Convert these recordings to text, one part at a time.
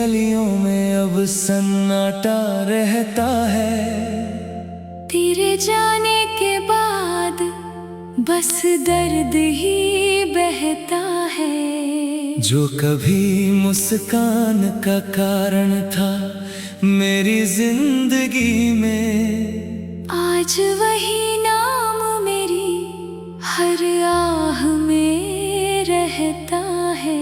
गलियों में अब सन्नाटा रहता है। तेरे जाने के बाद बस दर्द ही बहता है। जो कभी मुस्कान का कारण था मेरी जिंदगी में, आज वही नाम मेरी हर आह में रहता है।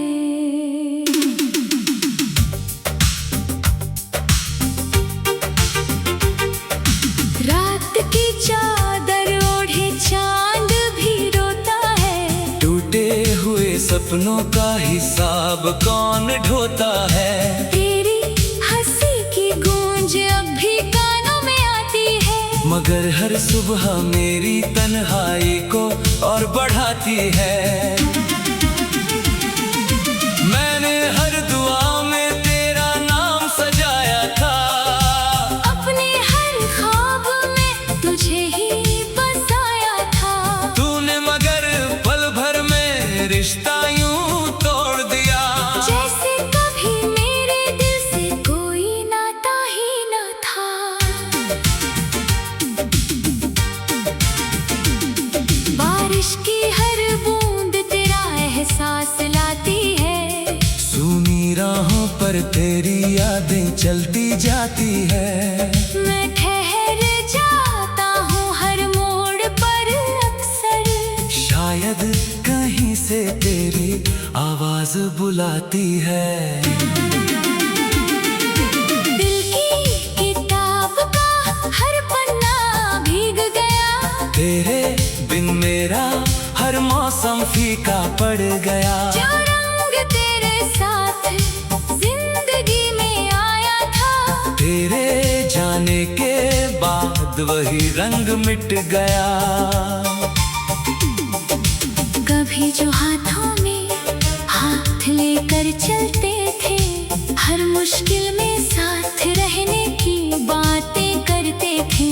रात की चादर ओढ़े चांद भी रोता है। टूटे हुए सपनों का हिसाब कौन ढोता है। तेरी हंसी की गूंज अब भी कानों में आती है, मगर हर सुबह मेरी तन्हाई को और बढ़ाती है। मैंने हर दुआ में तेरा नाम सजाया था, अपने हर ख्वाब में तुझे ही बसाया था। तूने मगर पल भर में रिश्ता यूं तोड़ दिया, जैसे कभी मेरे दिल से कोई नाता ही न था। बारिश की हर बूंद तेरा एहसास लाती है। सूनी राहों पर तेरी यादें चलती जाती है। मैं ठहर जाता हूँ हर मोड़ पर अक्सर, शायद कहीं से तेरी आवाज बुलाती है। दिल की किताब का हर पन्ना भीग गया, तेरे बिन मेरा हर मौसम फीका पड़ गया। जो रंग तेरे साथ जिंदगी में आया था, तेरे जाने के बाद वही रंग मिट गया। कभी जो हाथों में हाथ लेकर चलते थे, हर मुश्किल में साथ रहने की बातें करते थे,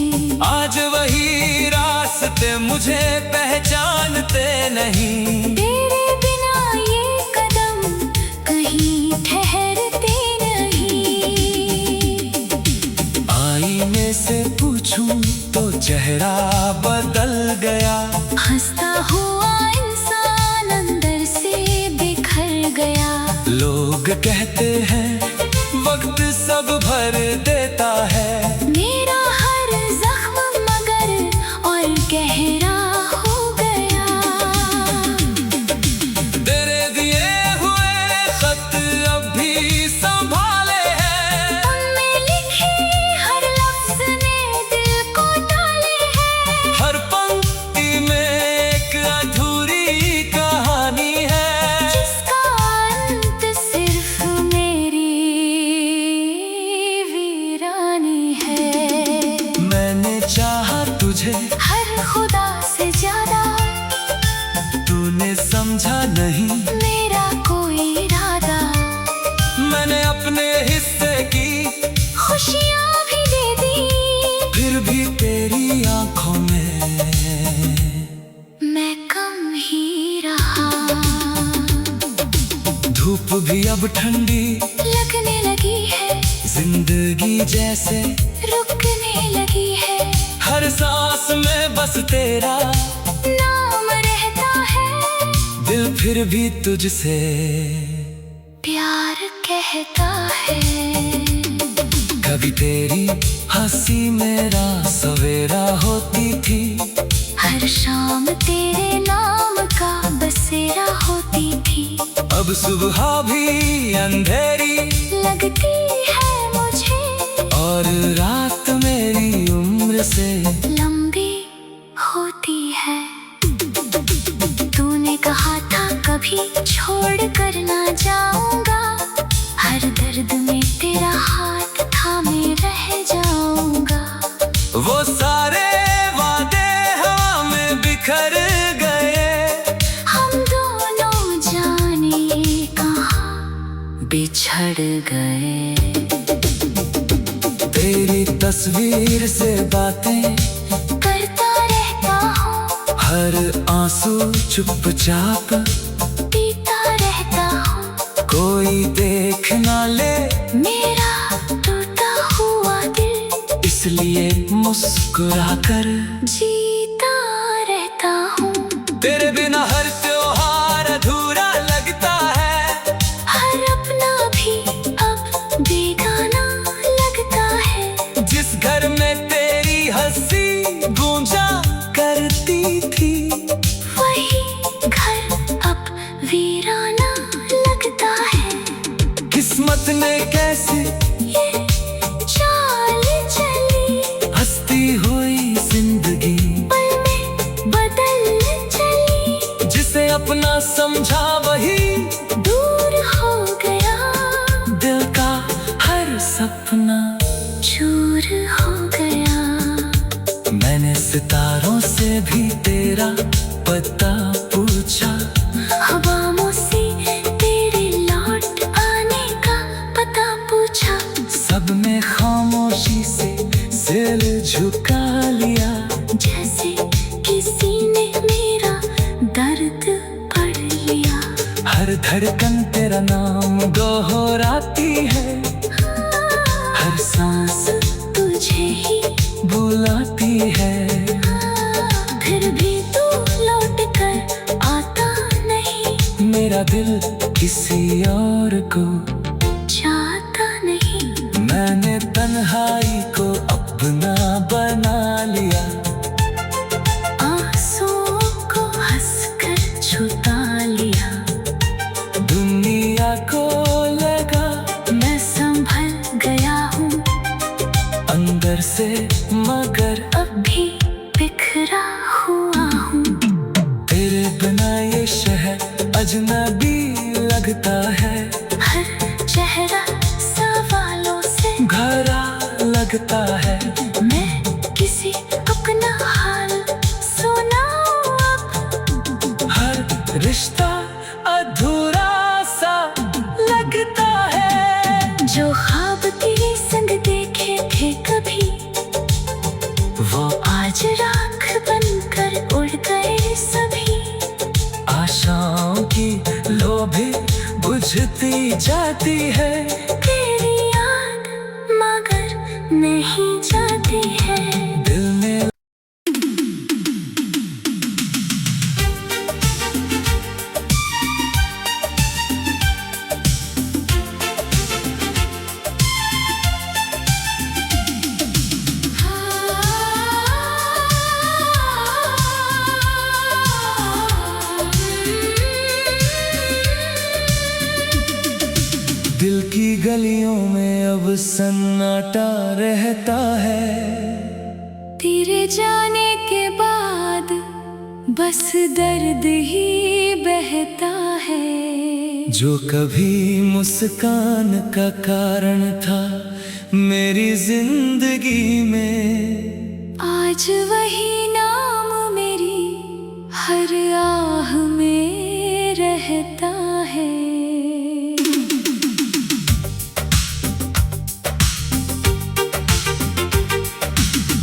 आज वही रास्ते मुझे पहचानते नहीं। तेरे बिना ये कदम कहीं ठहरते नहीं। आईने से पूछूं तो चेहरा बदल गया, हंसता हुआ इंसान अंदर से बिखर गया। लोग कहते हैं वक्त सब भर देता है, मेरा हर जख्म मगर और गहरा हो गया। तेरे दिए हुए खत अब भी संभाले हैं, उनमें लिखे हर लफ्ज ने दिल को डाले हैं। हर पंक्ति में एक अधूरी कहानी है, जिसका अंत सिर्फ मेरी वीरानी है। मैंने चाहा तुझे हर खुदा से ज्यादा, तूने समझा नहीं मेरा कोई इरादा। मैंने अपने हिस्से की खुशियाँ भी दे दी, फिर भी तेरी आंखों में मैं कम ही रहा। धूप भी अब ठंडी लगने लगी है, जिंदगी जैसे रुकने लगी है। हर सांस में बस तेरा नाम रहता है, दिल फिर भी तुझसे प्यार कहता है। कभी तेरी हंसी मेरा सवेरा होती थी, हर शाम तेरे नाम का बसेरा होती थी। अब सुबह भी अंधेरी लगती है मुझे, और रात मेरी उम्र से लंबी होती है। तूने कहा था कभी छोड़ कर ना जाऊंगा, हर दर्द में तेरा हाथ थामे रह जाऊंगा। वो सारे वादे हवा में बिखर गए, हम दोनों जाने कहाँ बिछड़ गए। तेरी तस्वीर से बातें करता रहता हूँ, हर आंसू चुपचाप पीता रहता हूँ। कोई देख ना ले मुस्कुरा कर जीता रहता हूँ। तेरे बिना हर त्योहार अधूरा लगता है, हर अपना भी अब बेगाना लगता है। जिस घर में तेरी हंसी गूंजा करती थी, वही घर अब वीराना लगता है। किस्मत ने कैसे ये चाल चली, हंसती हुई जिंदगी पल में बदल चली। जिसे अपना समझा वही दूर हो गया, दिल का हर सपना चूर हो गया। मैंने सितारों से भी तेरा पता पूछा, हवाओं से तेरे लौट आने का पता पूछा। सब में खामोशी से सिर झुका लिया। जैसे किसी ने मेरा दर्द पढ़ लिया। हर धड़कन तेरा नाम दोहराती है, हर सांस तुझे ही बुलाती है। फिर भी तू लौट कर आता नहीं, मेरा दिल किसी और को चाहता नहीं। मैंने तन्हाई को अपना बना लिया। आंसुओं को हंसकर छुपा लिया। दुनिया को लगा मैं संभल गया हूँ, अंदर से मगर अब भी बिखरा हुआ हूँ। तेरे बिना ये शहर अजनबी लगता है, हर चेहरा सवालों से भरा लगता है। मैं किसी अपना हाल सुनाऊं अब, हर रिश्ता अधूरा सा लगता है। जो ख्वाब तेरे संग देखे थे कभी, वो आज राख बनकर उड़ गए सभी। आशाओं की लो भी बुझती जाती है, तेरी याद मगर नहीं जाती है। दिल में दिल की गलियों में अब सन्नाटा रहता है। तेरे जाने के बाद बस दर्द ही बहता है। जो कभी मुस्कान का कारण था मेरी जिंदगी में, आज वही नाम मेरी हर आह में रहता है।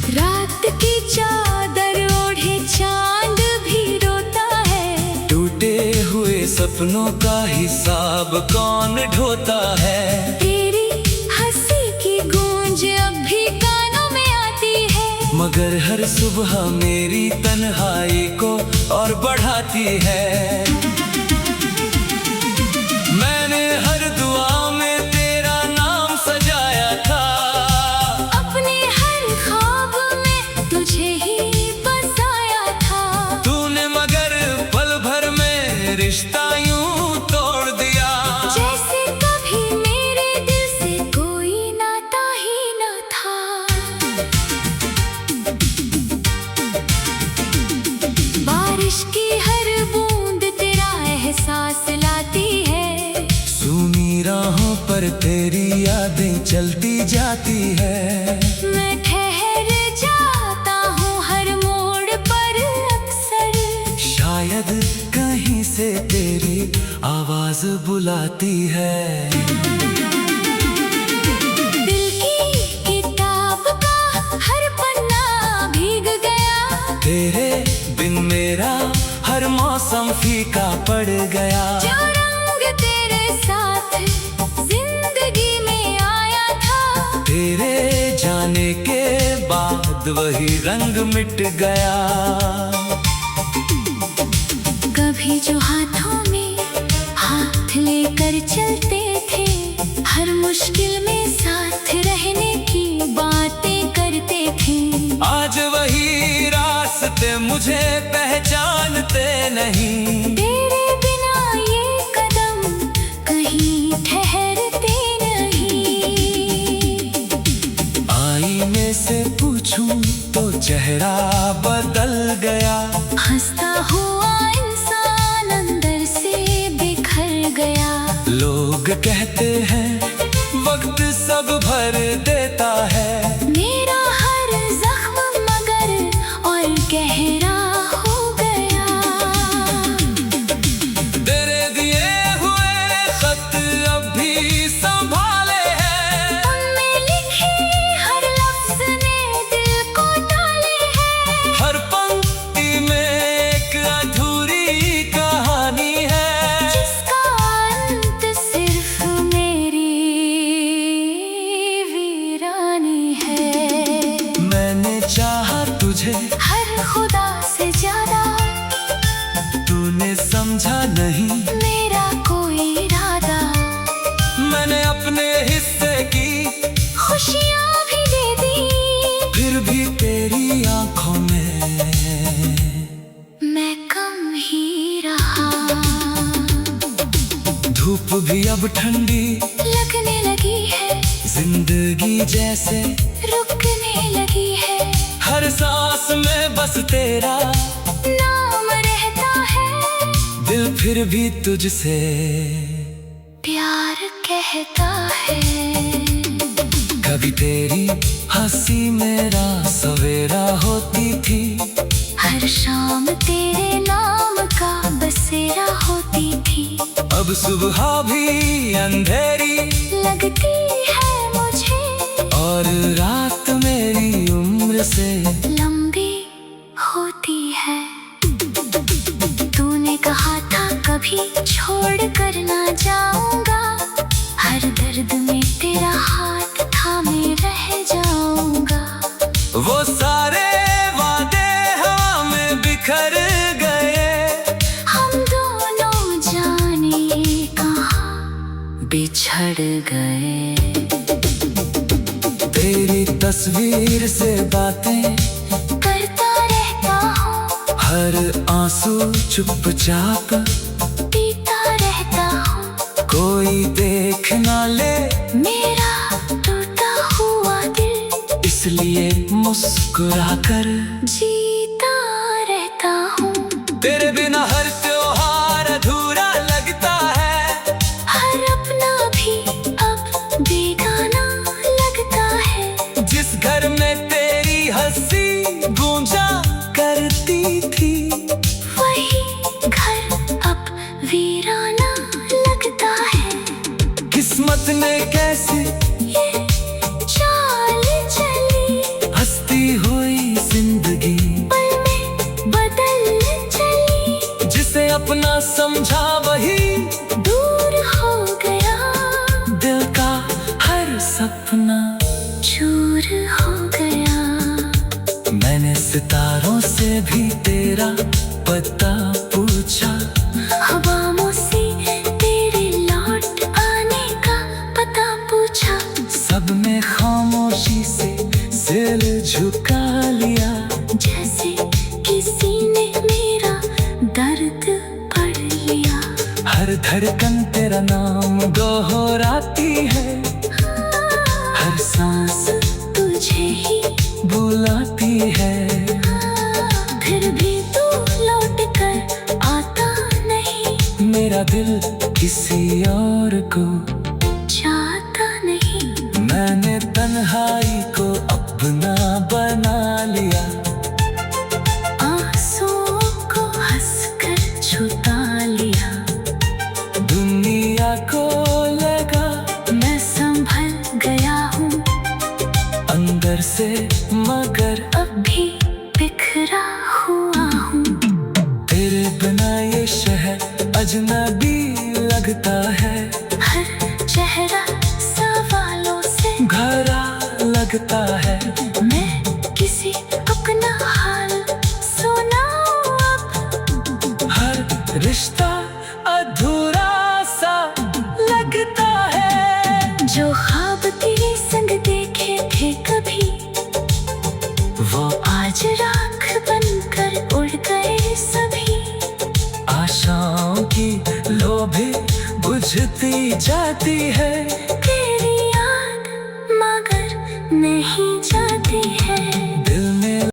रात की चादर ओढ़े चांद भी रोता है। टूटे हुए सपनों का हिसाब कौन ढोता है। तेरी हंसी की गूंज अब भी कानों में आती है, मगर हर सुबह मेरी तन्हाई को और बढ़ाती है। मैंने हर दुआ में तेरा नाम सजाया था, अपने हर ख्वाब में तुझे ही बसाया था। तूने मगर पल भर में रिश्ता यूं तोड़ दिया। जैसे कभी मेरे दिल से कोई नाता ही न था। बारिश की हर बूंद तेरा एहसास लाती है। सूनी राहों पर तेरी यादें चलती जाती है। मैं ठहर जाता हूँ हर मोड़ पर अक्सर, शायद कहीं से तेरी आवाज बुलाती है। दिल की किताब का हर पन्ना भीग गया। तेरे बिन मेरा हर मौसम फीका पड़ गया। जो रंग तेरे साथ जिंदगी में आया था, तेरे जाने के बाद बाद वही रंग मिट गया। कभी जो हाथों में हाथ लेकर चलते थे, हर मुश्किल में साथ रहने की बातें करते थे, आज वही रास्ते मुझे पहचानते नहीं। तेरे बिना ये कदम कहीं ठहरते नहीं। आईने से पूछूं तो चेहरा बदल गया, हंसता हुआ इंसान अंदर से बिखर गया। लोग कहते हैं वक्त सब भर देता है, मेरा हर जख्म मगर और गहरा हो गया। तेरे दिए हुए खत अब भी संभाले हैं, उनमें लिखे हर लफ्ज ने दिल को डाले हैं। हर पंक्ति में एक अधूरी कहानी है, जिसका अंत सिर्फ मेरी वीरानी है। मैंने चाहा तुझे हर खुदा से ज्यादा, तूने समझा नहीं मेरा कोई इरादा। मैंने अपने हिस्से की खुशियाँ भी दे दी, फिर भी तेरी आंखों में मैं कम ही रहा। धूप भी अब ठंडी लगने लगी है, जिंदगी जैसे रुकने लगी है। हर सांस में बस तेरा नाम रहता है, दिल फिर भी तुझसे प्यार कहता है। कभी तेरी हंसी मेरा सवेरा होती थी, हर शाम तेरे नाम का बसेरा होती थी। अब सुबह भी अंधेरी लगती है मुझे, और रात मेरी उम्र से लंबी होती है। तूने कहा था कभी छोड़ कर ना जाऊंगा, हर दर्द में तेरा हाथ थामे रह जाऊंगा। वो सारे वादे हवा में बिखर गए, हम दोनों जाने कहाँ बिछड़ गए। तेरी तस्वीर से बातें करता रहता हूँ, हर आंसू चुपचाप पीता रहता हूँ। कोई देख ना ले मेरा टूटा हुआ दिल, इसलिए मुस्कुराकर जीता रहता हूँ। तेरे बिना हर त्योहार अधूरा लगता है, हर अपना भी अब बेगाना लगता है। जिस घर में तेरी हंसी गूंजा करती थी, वही घर अब वीराना लगता है। किस्मत ने कैसे ये चाल चली, हंसती हुई जिंदगी पल में बदल चली। जिसे अपना समझा वही दूर हो गया, दिल का हर सपना चूर हो गया। मैंने सितारों से भी तेरा पता पूछा, हवाओं से तेरे लौट आने का पता पूछा। सब में खामोशी से सिर झुका लिया, जैसे किसी ने मेरा दर्द पढ़ लिया। हर धड़कन तेरा नाम दोहराती है, हर सांस तुझे ही बुलाती है। फिर भी तू लौट कर आता नहीं, मेरा दिल किसी और को चाहता नहीं। मैंने तन्हाई को अपना बना लिया, आंसुओं को हंसकर छुपा लिया। दुनिया को लगा मैं संभल गया हूँ अंदर से, मगर अब भी बिखरा हुआ हूँ। तेरे बिना ये शहर अजनबी लगता है, हर चेहरा सवालों से भरा लगता है। मैं किसी बुझती जाती है। तेरी याद मगर नहीं जाती है। दिल में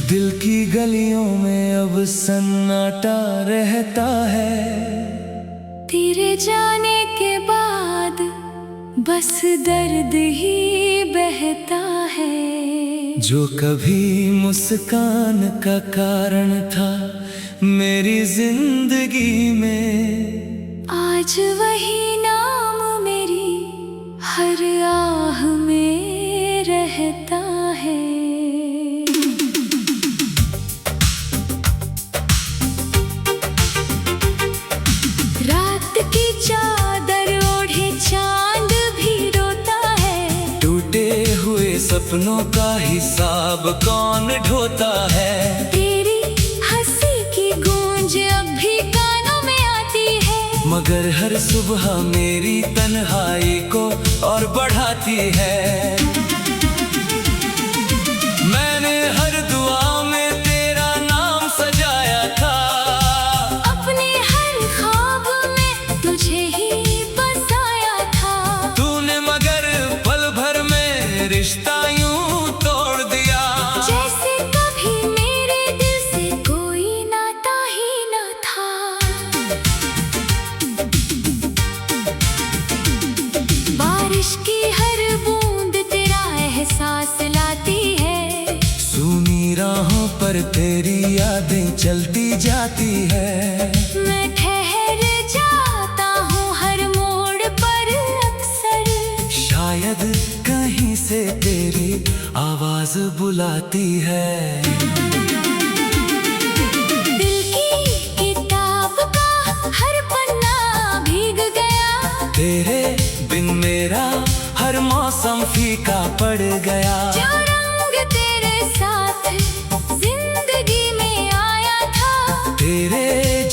दिल की गलियों में अब सन्नाटा रहता है। तेरे जाने के बाद बस दर्द ही बहता है। जो कभी मुस्कान का कारण था मेरी जिंदगी में, आज वही नाम मेरी हर आह में रहता है। रात की चादर ओढ़े चांद भी रोता है। टूटे हुए सपनों का हिसाब कौन ढोता है। तेरी हंसी की गूंज अब भी कानों में आती है। मगर हर सुबह मेरी तन्हाई को और बढ़ाती है। मैंने हर दुआ में तेरा नाम सजाया था। अपने हर ख्वाब में तुझे ही बसाया था। तूने मगर पल भर में रिश्ता यूं तोड़ दिया। जैसे कभी मेरे दिल से कोई नाता ही न था। बारिश की हर बूंद तेरा एहसास लाती है। सूनी राहों पर तेरी यादें चलती जाती है। मैं ठहर जाता हूँ हर मोड़ पर अक्सर। शायद कहीं से तेरी आवाज बुलाती है। दिल की किताब का हर पन्ना भीग गया। तेरे बिन मेरा हर मौसम फीका पड़ गया। जो रंग तेरे साथ जिंदगी में आया था। तेरे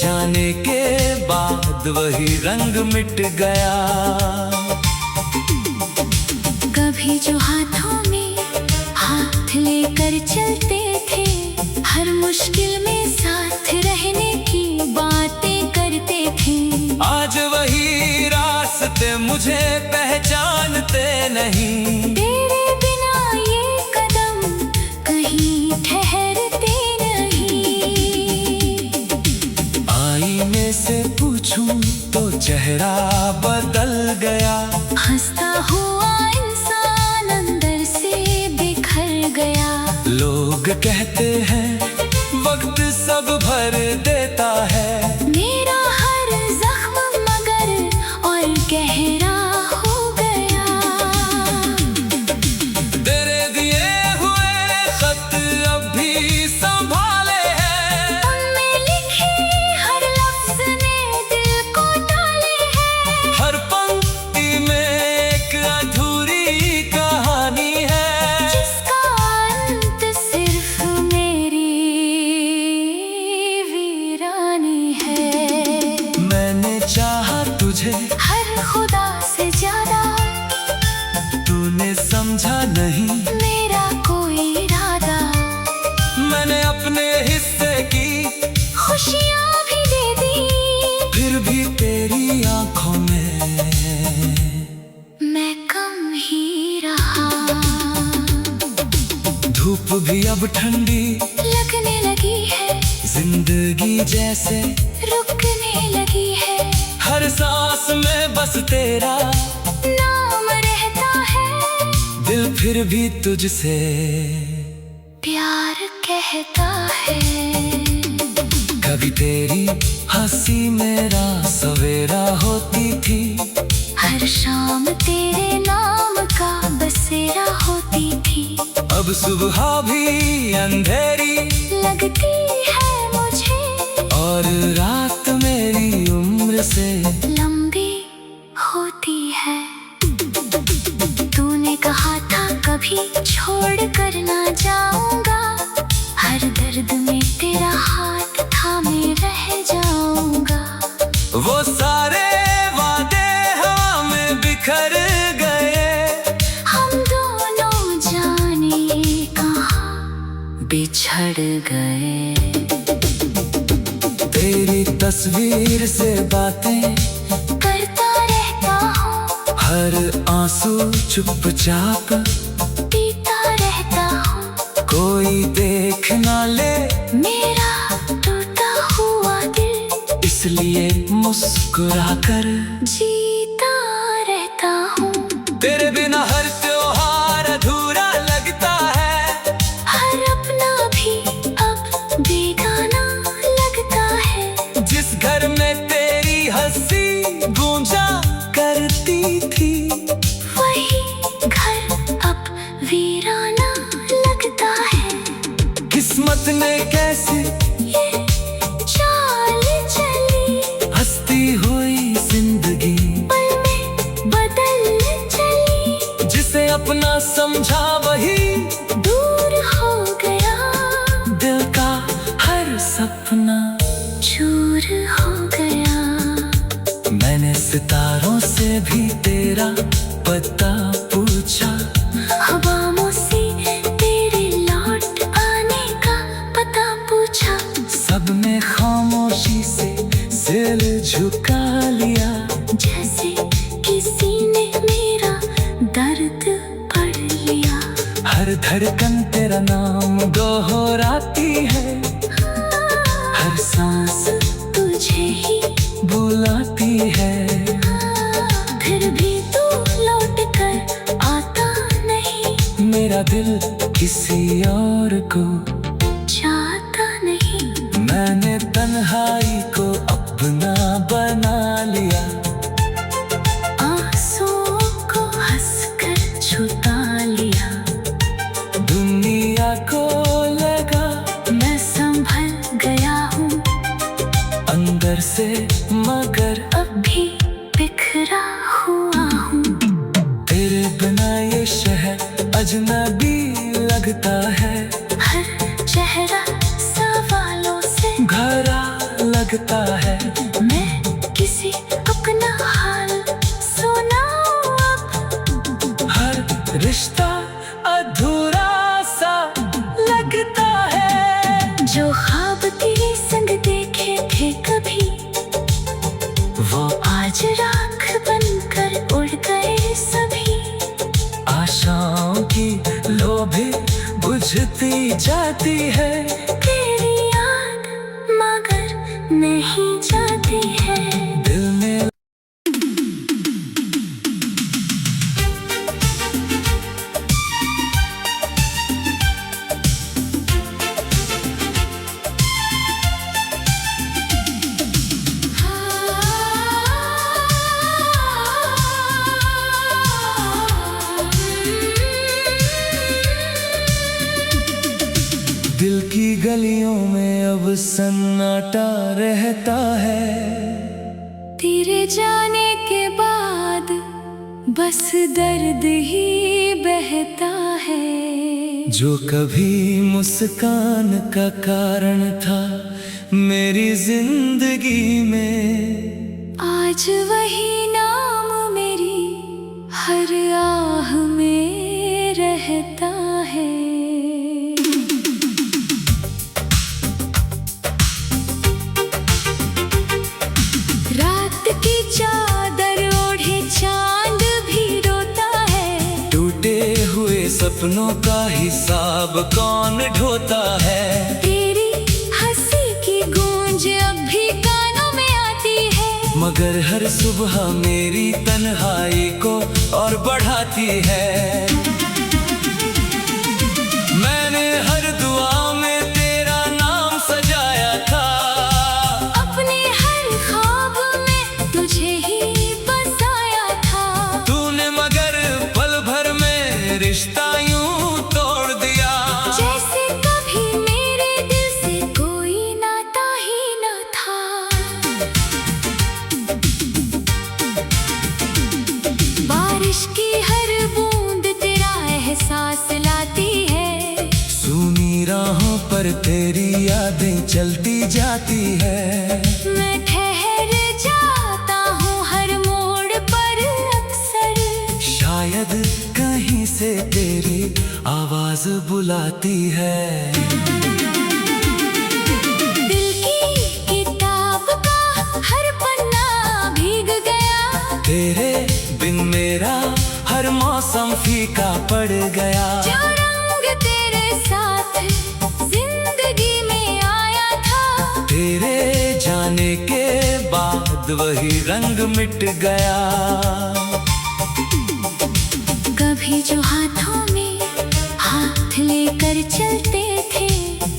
जाने के बाद वही रंग मिट गया। कभी जो हाथों में हाथ लेकर चलते थे, हर मुश्किल में साथ रहने की बातें करते थे। आज वही रास्ते मुझे पहचानते नहीं। तेरे बिना ये कदम कहीं ठहरते नहीं। आईने से पूछूं तो चेहरा बदल गया। हंसता हुआ इंसान अंदर से बिखर गया। लोग कहते हैं वक्त सब भर देता है। मेरा हर जख्म मगर और गहरा हो गया। तेरे दिए हुए खत अब भी संभाले हैं। उनमें लिखे हर लफ्ज ने दिल को डाले हैं। हर पंक्ति में एक अधूरी कहानी है। जिसका अंत सिर्फ मेरी वीरानी है। मैंने चाहा तुझे हर खुदा से ज्यादा। तूने समझा नहीं मेरा कोई इरादा। मैंने अपने हिस्से की खुशियाँ भी दे दी। फिर भी तेरी आंखों में मैं कम ही रहा। धूप भी अब ठंडी लगने लगी है। जिंदगी जैसे रुकने लगी है। हर सांस में बस तेरा नाम रहता है। दिल फिर भी तुझसे प्यार कहता है। कभी तेरी हंसी मेरा सवेरा होती थी। हर शाम तेरे नाम का बसेरा होती थी। अब सुबह भी अंधेरी लगती है मुझे। और रात मेरी उम्र से लंबी होती है। तूने कहा था कभी छोड़ कर ना जाऊंगा। बिखर गए। हम दोनों जाने कहाँ बिछड़ गए। तेरी तस्वीर से बातें करता रहता हूँ, हर आंसू चुपचाप पीता रहता हूँ। कोई देख ना ले मेरा टूटा हुआ दिल, इसलिए मुस्कुरा कर जीता रहता हूँ। तेरे बिना हर त्योहार अधूरा लगता है। हर अपना भी अब बेगाना लगता है। जिस घर में तेरी हंसी गूंजा करती थी, वही घर अब वीराना लगता है। किस्मत ने कैसे ये चाल चली, हंसती हुई जिंदगी पल में बदल चली। जिसे अपना समझा वही दूर हो गया, दिल का हर सपना चूर हो गया। मैंने सितारों से भी तेरा पता पूछा, हवाओं से तेरे लौट आने का पता पूछा। सब ने खामोशी से सिर झुका लिया। जैसे किसी ने मेरा दर्द पढ़ लिया। हर धड़कन तेरा नाम दोहराती है, हर सांस तुझे ही बुलाती है। फिर भी तू लौट कर आता नहीं, मेरा दिल किसी और को चाहता नहीं। मैंने तन्हाई को अपना बना लिया। आंसुओं को हंसकर छुपा लिया। दुनिया को लगा मैं संभल गया हूँ, अंदर से मगर अब भी बिखरा हुआ हूँ। तेरे बिना ये शहर अजनबी लगता है। हर चेहरा सवालों से घरा लगता है। मैं किसी अपना हाल सुनाऊं अब। हर रिश्ता अधूरा सा लगता है। जो ख्वाब तेरे संग देखे थे कभी, वो आज राख बनकर उड़ गए सभी। आशाओं की लो भी बुझती जाती है। तेरी याद मगर नहीं जाती है। दिल में दिल की गलियों में अब सन्नाटा रहता है। तेरे जाने के बाद बस दर्द ही बहता है। जो कभी मुस्कान का कारण था मेरी जिंदगी में, आज वही नाम मेरी हर आह में रहता है। रात की चादर ओढ़े चांद भी रोता है। टूटे हुए सपनों का हिसाब कौन ढोता है। तेरी हंसी की गूंज अब भी कानों में आती है, मगर हर सुबह मेरी तन्हाई को और बढ़ाती है। मैंने हर दुआ में तेरा नाम सजाया था, अपने हर ख्वाब में तुझे ही बसाया था। तूने मगर पल भर में रिश्ता यूं तोड़ दिया। जैसे कभी मेरे दिल से कोई नाता ही न था। बारिश की हर बूंद तेरा एहसास लाती है। सूनी राहों पर तेरी यादें चलती जाती है। मैं ठहर जाता हूँ हर मोड़ पर अक्सर। आवाज बुलाती है। दिल की किताब का हर पन्ना भीग गया, तेरे बिन मेरा हर मौसम फीका पड़ गया। जो रंग तेरे साथ जिंदगी में आया था, तेरे जाने के बाद वही रंग मिट गया। कभी जो हाथों में हाथ लेकर चलते थे,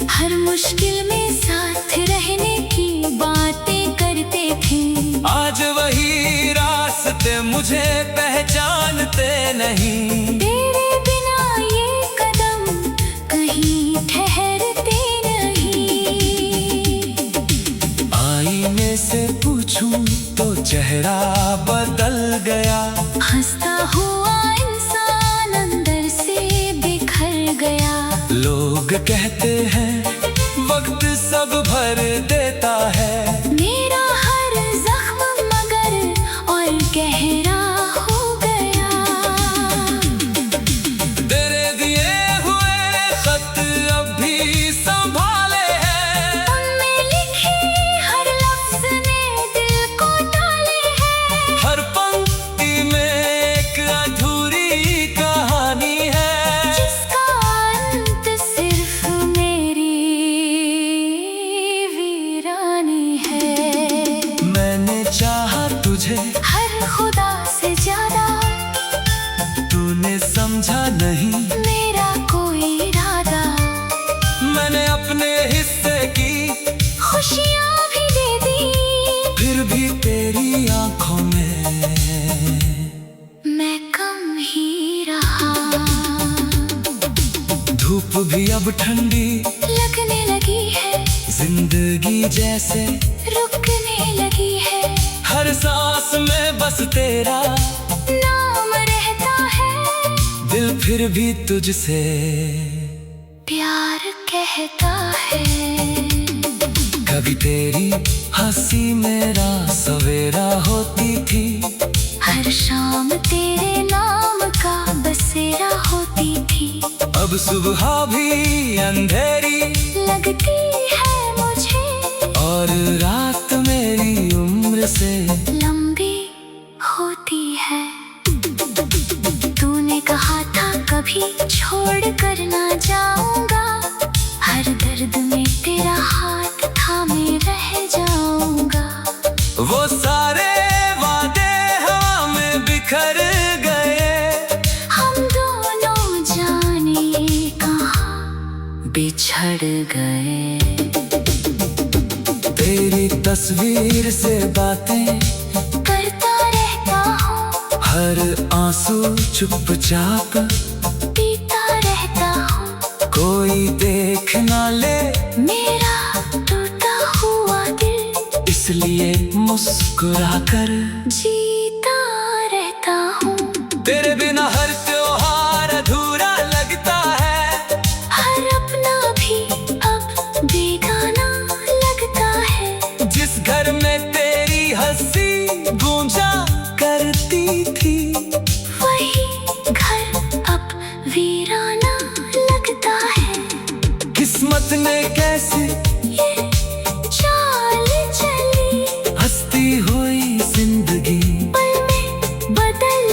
हर मुश्किल में साथ रहने की बातें करते थे, आज वही रास्ते मुझे पहचानते नहीं। तेरे बिना ये कदम कहीं ठहरते नहीं। आईने से पूछूं तो चेहरा बदल गया, हंसता हुआ इंसान अंदर से बिखर गया। लोग कहते हैं वक्त सब भर देता है, मेरा हर जख्म मगर और गहरा हो गया। तेरे दिए हुए खत अब भी संभाले हैं, उनमें लिखे हर लफ्ज ने दिल को डाले हैं, हर पंक्ति में एक अधूरी कहानी है, जिसका अंत सिर्फ मेरी वीरानी है। मैंने चाहा तुझे हर खुदा से ज्यादा, तूने समझा नहीं मेरा कोई इरादा। मैंने अपने हिस्से की खुशियाँ भी दे दी, फिर भी तेरी आंखों में मैं कम ही रहा। धूप भी अब ठंडी लगने लगी है, जिंदगी जैसे रुकने लगी है, हर सांस में बस तेरा नाम रहता है, दिल फिर भी तुझसे प्यार कहता है। कभी तेरी हंसी मेरा सवेरा होती थी, हर शाम तेरे नाम का बसेरा होती थी, अब सुबह भी अंधेरी लगती है मुझे, और रात मेरी उम्र से लंबी होती है। तूने कहा था कभी छोड़ कर ना जाऊंगा, हर दर्द में तेरा हाथ थामे रह जाऊंगा। वो सारे वादे हवा में बिखर गए, हम दोनों जाने कहाँ बिछड़ गए। तेरी तस्वीर से बातें करता रहता हूँ, हर आंसू चुपचाप पीता रहता हूँ, कोई देख ना ले मेरा टूटा हुआ दिल, इसलिए मुस्कुराकर जीता रहता हूँ। तेरे बिना हर त्योहार अधूरा लगता है, हर अपना भी अब बेगाना लगता है, जिस घर में तेरी हंसी गूंजा करती थी, वही घर अब वीराना लगता है। किस्मत ने कैसे ये चाल चली, हंसती हुई जिंदगी पल में बदल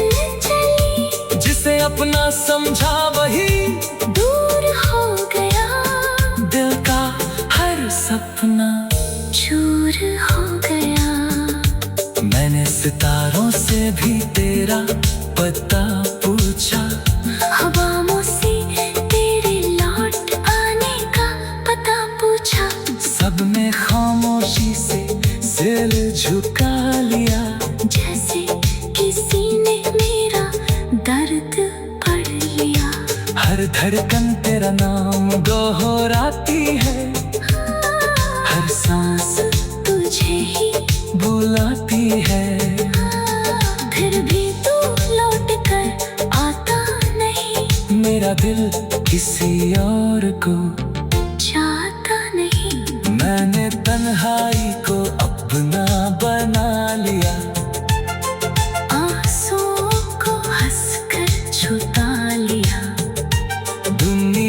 चली, जिसे अपना समझा वही दूर हो गया, दिल का हर सपना चूर हो गया। मैंने सितारों से भी तेरा पता पूछा, हवाओं से तेरे लौट आने का पता पूछा, सब ने खामोशी से सिर झुका लिया, जैसे किसी ने मेरा दर्द पढ़ लिया। हर धड़कन तेरा नाम दोहराती है, हर सांस तुझे ही बुलाती है, फिर भी तू लौट कर आता नहीं, मेरा दिल किसी और को चाहता नहीं। मैंने तन्हाई को अपना बना लिया, आंसुओं को हंसकर छुपा लिया। दुनिया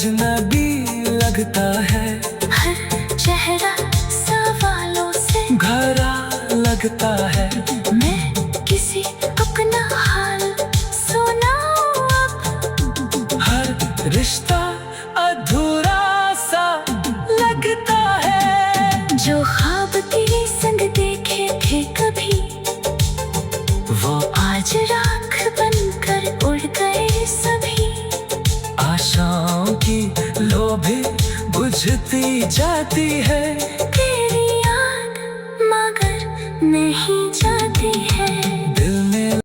अजनबी लगता है, हर चेहरा सवालों से भरा लगता है। मैं किसी अपना हाल सुनाऊं अब, हर रिश्ता अधूरा सा लगता है। जो ख्वाब तेरे संग देखे थे कभी, वो आज राख बनकर उड़ गए सभी। आशाओं की लो भी बुझती जाती है, तेरी याद मगर नहीं जाती है। दिल में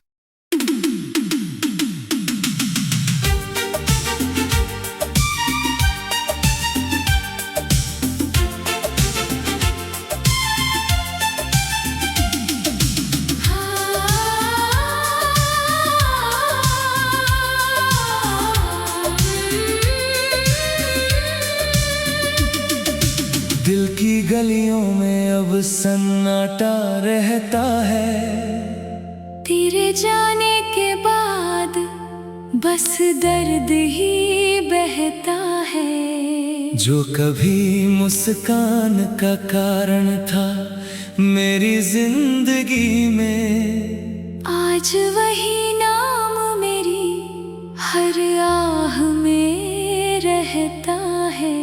दिल की गलियों में अब सन्नाटा रहता है। तेरे जाने के बाद बस दर्द ही बहता है। जो कभी मुस्कान का कारण था मेरी जिंदगी में, आज वही नाम मेरी हर आह में रहता है।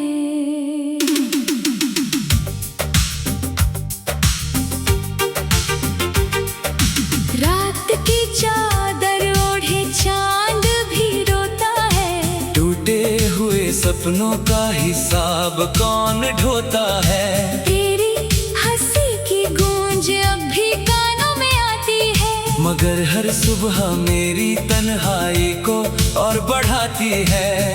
रात की चादर ओढ़े चांद भी रोता है। टूटे हुए सपनों का हिसाब कौन ढोता है। तेरी हंसी की गूंज अब भी कानों में आती है, मगर हर सुबह मेरी तन्हाई को और बढ़ाती है।